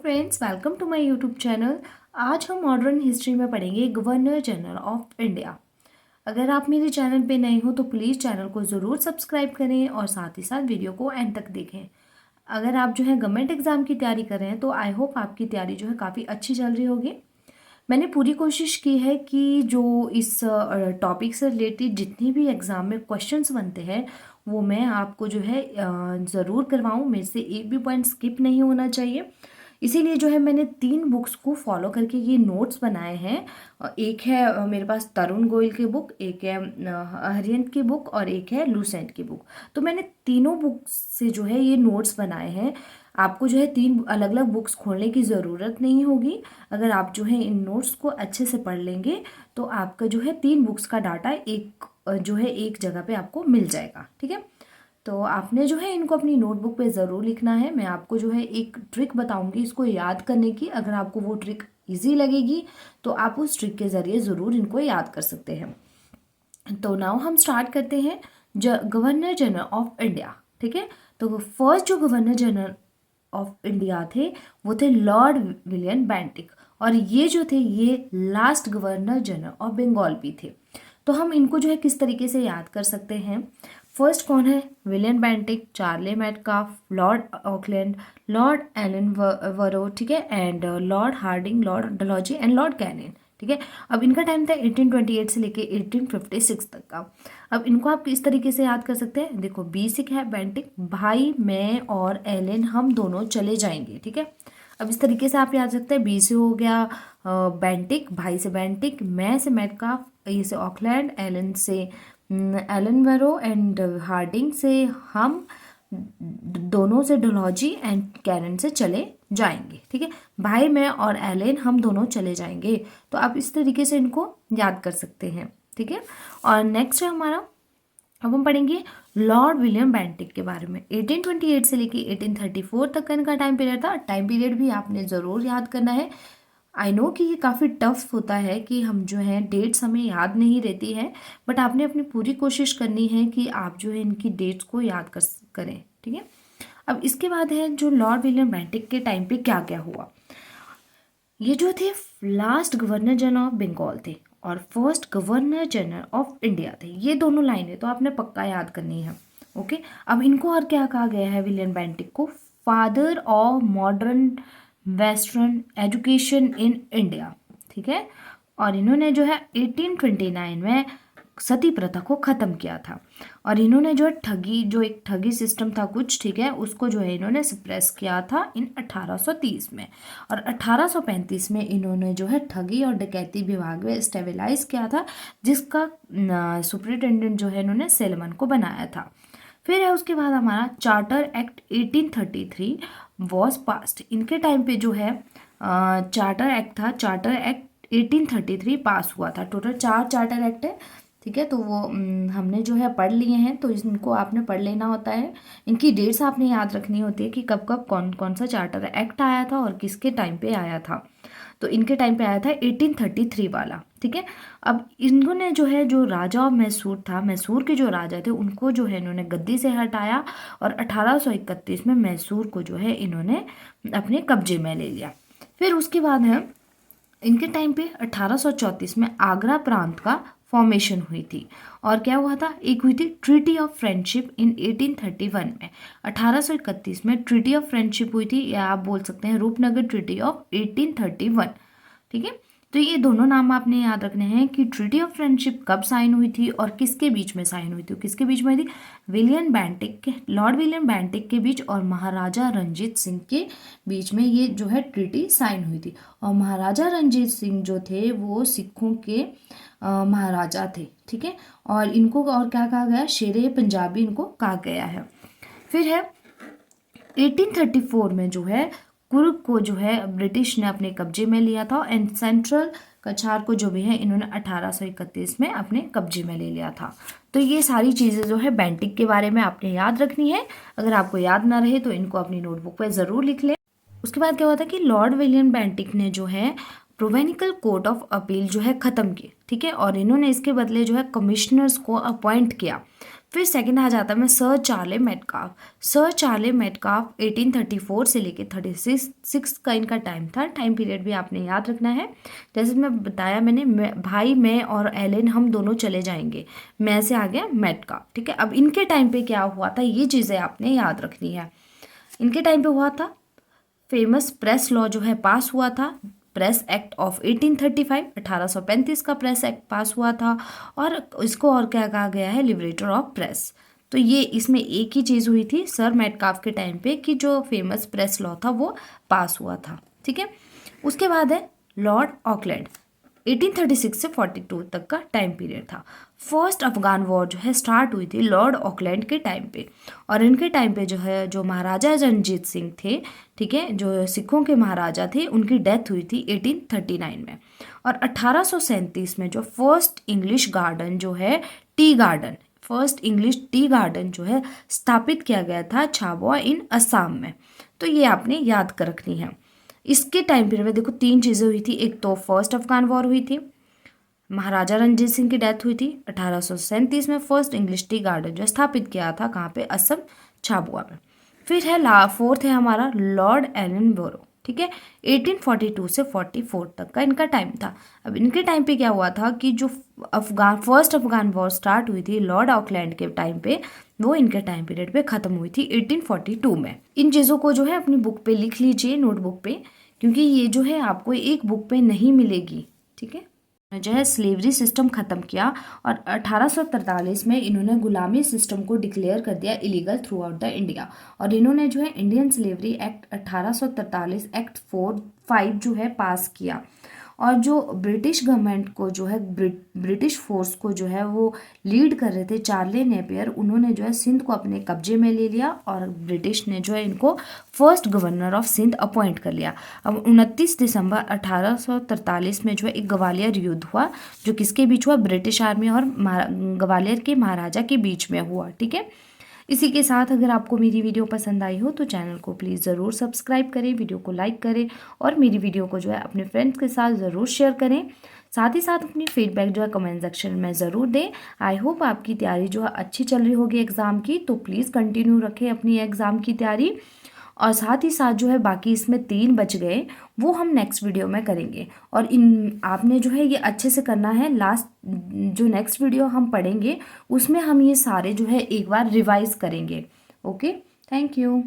Friends, welcome to my YouTube channel. आज हम modern history में पढ़ेंगे गवर्नर जनरल ऑफ इंडिया। अगर आप मेरे चैनल पे नए हो तो प्लीज़ चैनल को ज़रूर सब्सक्राइब करें और साथ ही साथ वीडियो को एंड तक देखें। अगर आप जो है गवर्नमेंट एग्ज़ाम की तैयारी कर रहे हैं तो आई होप आपकी तैयारी जो है काफ़ी अच्छी चल रही होगी। मैंने पूरी कोशिश की है कि जो इस टॉपिक से रिलेटेड जितनी भी एग्ज़ाम में क्वेश्चंस बनते हैं वो मैं आपको जो है ज़रूर करवाऊँ। मेरे से एक भी पॉइंट स्किप नहीं होना चाहिए। इसीलिए जो है मैंने 3 बुक्स को फॉलो करके ये नोट्स बनाए हैं। एक है मेरे पास तरुण गोयल की बुक, एक है हरियंत की बुक और एक है लूसेंट की बुक। तो मैंने तीनों बुक्स से जो है ये नोट्स बनाए हैं। आपको जो है 3 अलग अलग बुक्स खोलने की ज़रूरत नहीं होगी। अगर आप जो है इन नोट्स को अच्छे से पढ़ लेंगे तो आपका जो है 3 बुक्स का डाटा जो है एक जगह पे आपको मिल जाएगा। ठीक है, तो आपने जो है इनको अपनी नोटबुक पे ज़रूर लिखना है। मैं आपको जो है एक ट्रिक बताऊंगी इसको याद करने की। अगर आपको वो ट्रिक इजी लगेगी तो आप उस ट्रिक के ज़रिए ज़रूर इनको याद कर सकते हैं। तो नाउ हम स्टार्ट करते हैं गवर्नर जनरल ऑफ इंडिया। ठीक है, तो फर्स्ट जो गवर्नर जनरल ऑफ इंडिया थे वो थे लॉर्ड विलियम बेंटिक, और ये जो थे ये last governor general of Bengal भी थे। तो हम इनको जो है किस तरीके से याद कर सकते हैं। फर्स्ट कौन है? William Bentinck, Charles Metcalfe, Lord Auckland, Lord Ellenborough, ठीक है, and Lord Hardinge, Lord Dalhousie and Lord Canning. ठीक है, अब इनका टाइम था 1828 से लेके 1856 तक का। अब इनको आप किस तरीके से याद कर सकते हैं? देखो, बेसिक है बेंटिक, भाई मैं और एलन हम दोनों चले जाएंगे। ठीक है, अब इस तरीके से आप याद सकते हैं। बी से हो गया बेंटिक, भाई से बेंटिक, मैं से मेटकाफ, ए से ऑकलैंड, एलन से एलन वेरो एंड हार्डिंग से हम दोनों से डलहौजी एंड कैरन से चले जाएंगे। ठीक है, भाई मैं और एलन हम दोनों चले जाएंगे। तो आप इस तरीके से इनको याद कर सकते हैं। ठीक है, और नेक्स्ट है हमारा, अब हम पढ़ेंगे लॉर्ड विलियम बेंटिक के बारे में। 1828 से लेके 1834 तक का इनका टाइम पीरियड था। टाइम पीरियड भी आपने ज़रूर याद करना है। आई नो कि ये काफ़ी टफ होता है कि हम जो है डेट्स हमें याद नहीं रहती है, बट आपने अपनी पूरी कोशिश करनी है कि आप जो है इनकी डेट्स को याद करें। ठीक है, अब इसके बाद है जो लॉर्ड विलियम बेंटिक के टाइम पे क्या क्या हुआ। ये जो थे last governor general of Bengal थे और first governor general of India थे। ये दोनों लाइनें तो आपने पक्का याद करनी है। ओके, अब इनको और क्या कहा गया है विलियम बेंटिक को? Father of modern western education in India. ठीक है, और इन्होंने जो है 1829 में सती प्रथा को ख़त्म किया था, और इन्होंने जो है ठगी, जो एक ठगी सिस्टम था कुछ, ठीक है, उसको जो है इन्होंने सप्रेस किया था इन 1830 में, और 1835 में इन्होंने जो है ठगी और डकैती विभाग में स्टेबलाइज किया था, जिसका सुपरिटेंडेंट जो है इन्होंने सेलमन को बनाया था। फिर है उसके बाद हमारा चार्टर एक्ट 1833 वॉज पास्ड। इनके टाइम पे जो है चार्टर एक्ट था, चार्टर एक्ट 1833 पास हुआ था। टोटल 4 चार्टर एक्ट है। ठीक है, तो वो हमने जो है पढ़ लिए हैं, तो इनको आपने पढ़ लेना होता है। इनकी डेट्स आपने याद रखनी होती है कि कब कब कौन कौन सा चार्टर एक्ट आया था और किसके टाइम पे आया था। तो इनके टाइम पे आया था 1833 वाला। ठीक है, अब इन्होंने जो है जो राजा ऑफ मैसूर था, मैसूर के जो राजा थे उनको जो है इन्होंने गद्दी से हटाया, और 1831 में मैसूर को जो है इन्होंने अपने कब्जे में ले लिया। फिर उसके बाद है इनके टाइम पे 1834 में आगरा प्रांत का फॉर्मेशन हुई थी, और क्या हुआ था? एक हुई थी ट्रीटी ऑफ फ्रेंडशिप इन 1831 में। 1831 में ट्रीटी ऑफ फ्रेंडशिप हुई थी, या आप बोल सकते हैं रूपनगर ट्रीटी ऑफ 1831। ठीक है, तो ये दोनों नाम आपने याद रखने हैं कि ट्रीटी ऑफ फ्रेंडशिप कब साइन हुई थी और किसके बीच में साइन हुई थी। किसके बीच में थी? विलियम बेंटिक के, लॉर्ड विलियम बेंटिक के बीच और महाराजा रंजीत सिंह के बीच में ये जो है ट्रीटी साइन हुई थी। और महाराजा रंजीत सिंह जो थे वो सिखों के महाराजा थे। ठीक है, और इनको और क्या कहा गया? शेरे पंजाबी इनको कहा गया है। फिर है 1834 में जो है कुर्ग को जो है ब्रिटिश ने अपने कब्जे में लिया था, एंड सेंट्रल कछार को जो भी है इन्होंने 1831 में अपने कब्जे में ले लिया था। तो ये सारी चीज़ें जो है बेंटिक के बारे में आपने याद रखनी है। अगर आपको याद ना रहे तो इनको अपनी नोटबुक पर ज़रूर लिख लें। उसके बाद क्या हुआ था कि लॉर्ड विलियम बेंटिक ने जो है प्रोवेनिकल कोर्ट ऑफ अपील जो है ख़त्म की। ठीक है, और इन्होंने इसके बदले जो है कमिश्नर्स को अपॉइंट किया। फिर सेकंड आ जाता है मैं sir Charlie Metcalfe. Sir Charlie Metcalfe 1834 से लेके 36 का इनका टाइम था। टाइम पीरियड भी आपने याद रखना है। जैसे मैं बताया मैंने, भाई मैं और एलेन हम दोनों चले जाएंगे, मैं से आ गया मेटकाफ, ठीक है। अब इनके टाइम पे क्या हुआ था ये चीज़ें आपने याद रखनी है। इनके टाइम पे हुआ था फेमस प्रेस लॉ जो है पास हुआ था, प्रेस एक्ट ऑफ 1835, 1835 का प्रेस एक्ट पास हुआ था। और इसको और क्या कहा गया है, लिबरेटर ऑफ प्रेस। तो ये इसमें एक ही चीज़ हुई थी सर मेटकाफ के टाइम पे कि जो फेमस प्रेस लॉ था वो पास हुआ था, ठीक है। उसके बाद है लॉर्ड ऑकलैंड, 1836 से 42 तक का टाइम पीरियड था। फर्स्ट अफगान वॉर जो है स्टार्ट हुई थी लॉर्ड ऑकलैंड के टाइम पे। और इनके टाइम पे जो है जो महाराजा रणजीत सिंह थे, ठीक है, जो सिखों के महाराजा थे, उनकी डेथ हुई थी 1839 में। और 1837 में जो फर्स्ट इंग्लिश गार्डन जो है tea garden, first English tea garden जो है स्थापित किया गया था छाबुआ इन असम में। तो ये आपने याद कर रखनी है। इसके टाइम पीरियड में देखो 3 चीज़ें हुई थी। एक तो फर्स्ट अफगान वॉर हुई थी, महाराजा रणजीत सिंह की डेथ हुई थी, 1837 में फर्स्ट इंग्लिश टी गार्डन जो स्थापित किया था कहाँ पे, असम छाबुआ में। फिर है फोर्थ है हमारा लॉर्ड एलन बोरो, ठीक है, 1842 से 44 तक का इनका टाइम था। अब इनके टाइम पे क्या हुआ था कि जो फर्स्ट अफगान वॉर स्टार्ट हुई थी लॉर्ड ऑकलैंड के टाइम पे, वो इनके टाइम पीरियड पे खत्म हुई थी 1842 में। इन चीज़ों को जो है अपनी बुक पे लिख लीजिए, नोटबुक पे, क्योंकि ये जो है आपको एक बुक पे नहीं मिलेगी, ठीक है। जो है स्लेवरी सिस्टम ख़त्म किया और 1843 में इन्होंने गुलामी सिस्टम को डिक्लेयर कर दिया illegal through out the India. और इन्होंने जो है इंडियन स्लेवरी एक्ट 1843 एक्ट 5 जो है पास किया। और जो ब्रिटिश गवर्नमेंट को जो है ब्रिटिश फोर्स को जो है वो लीड कर रहे थे चार्ले नेपियर, उन्होंने जो है सिंध को अपने कब्जे में ले लिया और ब्रिटिश ने जो है इनको first governor of Sindh appoint कर लिया। अब 29 दिसंबर 1843 में जो है एक ग्वालियर युद्ध हुआ, जो किसके बीच हुआ, ब्रिटिश आर्मी और ग्वालियर के महाराजा के बीच में हुआ, ठीक है। इसी के साथ अगर आपको मेरी वीडियो पसंद आई हो तो चैनल को प्लीज़ ज़रूर सब्सक्राइब करें, वीडियो को लाइक करें और मेरी वीडियो को जो है अपने फ्रेंड्स के साथ ज़रूर शेयर करें। साथ ही साथ अपनी फीडबैक जो है कमेंट सेक्शन में ज़रूर दें। आई होप आपकी तैयारी जो है अच्छी चल रही होगी एग्ज़ाम की, तो प्लीज़ कंटिन्यू रखें अपनी एग्ज़ाम की तैयारी। और साथ ही साथ जो है बाकी इसमें 3 बच गए, वो हम नेक्स्ट वीडियो में करेंगे। और इन आपने जो है ये अच्छे से करना है। लास्ट जो नेक्स्ट वीडियो हम पढ़ेंगे उसमें हम ये सारे जो है एक बार रिवाइज करेंगे। Okay, thank you.